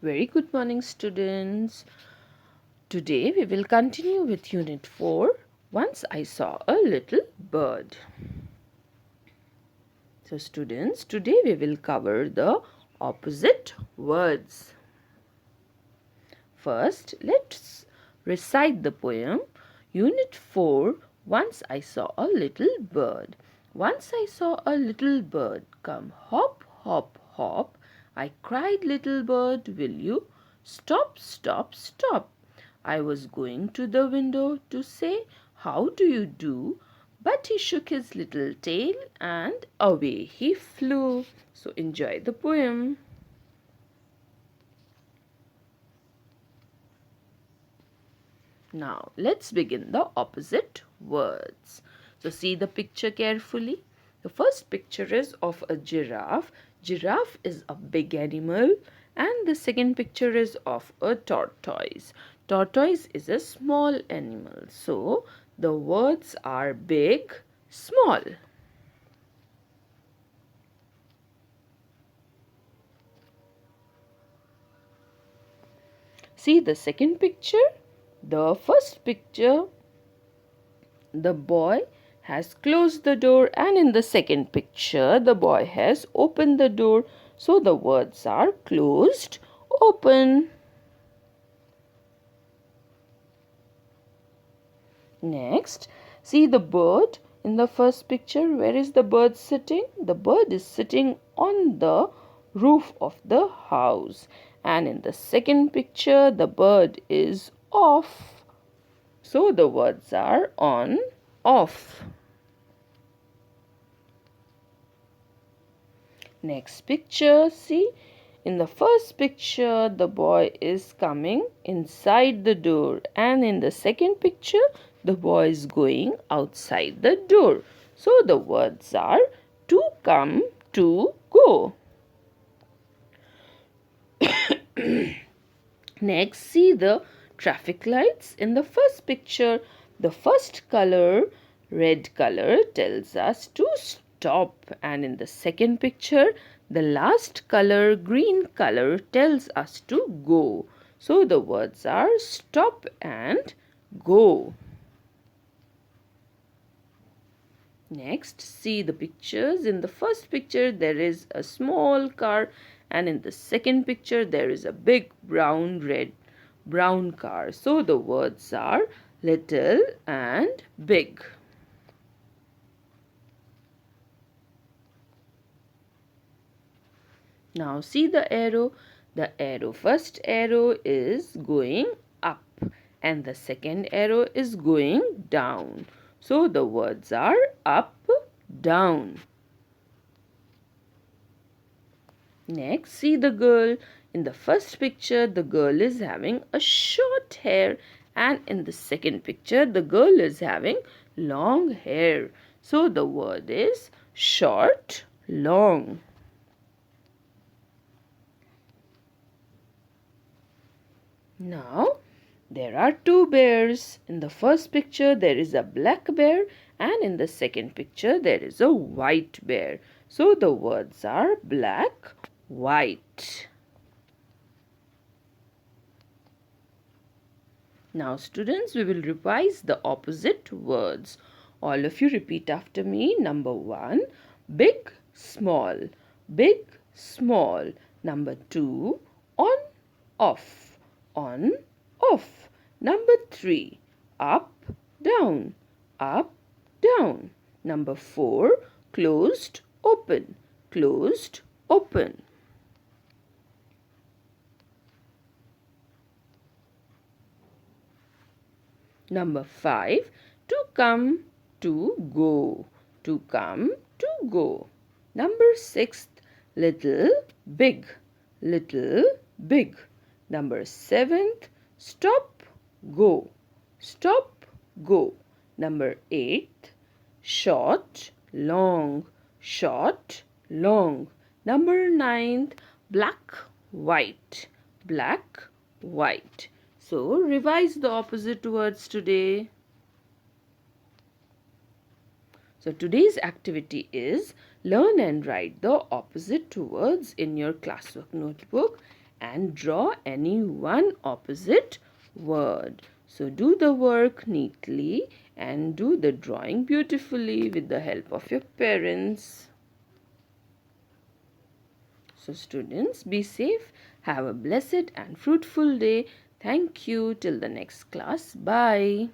Very good morning, students. Today we will continue with Unit 4. Once I saw a little bird. So students, today we will cover the opposite words. First, let's recite the poem. Unit 4. Once I saw a little bird. Once I saw a little bird come hop, hop, hop. I cried, little bird, will you stop, stop, stop? I was going to the window to say, how do you do? But he shook his little tail and away he flew. So enjoy the poem. Now, let's begin the opposite words. So, see the picture carefully. The first picture is of a giraffe. Giraffe is a big animal. And the second picture is of a tortoise. Tortoise is a small animal. So, the words are big, small. See the second picture. The first picture, the boy has closed the door, and in the second picture, the boy has opened the door. So the words are closed, open. Next, see the bird in the first picture. Where is the bird sitting? The bird is sitting on the roof of the house. And in the second picture, the bird is off. So the words are on, off. Next picture, see, in the first picture the boy is coming inside the door, and in the second picture the boy is going outside the door. So the words are to come, to go. Next, see the traffic lights. In the first picture, the first color, red color, tells us to stop. And in the second picture, the last color, green color, tells us to go. So the words are stop and go. Next, see the pictures. In the first picture, there is a small car, and in the second picture, there is a big brown car. So the words are little and big. Now see the arrow. First arrow is going up, and the second arrow is going down. So the words are up, down. Next, see the girl. In the first picture, the girl is having a short hair, and in the second picture, the girl is having long hair. So the word is short, long. Now, there are two bears. In the first picture, there is a black bear, and in the second picture, there is a white bear. So the words are black, white. Now, students, we will revise the opposite words. All of you repeat after me. Number 1, big, small. Big, small. Number 2, on, off. On, off. Number 3, up, down. Up, down. Number 4, closed, open. Closed, open. Number 5, to come, to go. To come, to go. Number 6, little, big. Little, big. Number 7, stop, go. Stop, go. Number 8, short, long. Short, long. Number 9, black, white. Black, white. So, revise the opposite words today. So, today's activity is learn and write the opposite words in your classwork notebook and draw any one opposite word. So do the work neatly and do the drawing beautifully with the help of your parents. So students, be safe, have a blessed and fruitful day. Thank you. Till the next class. Bye.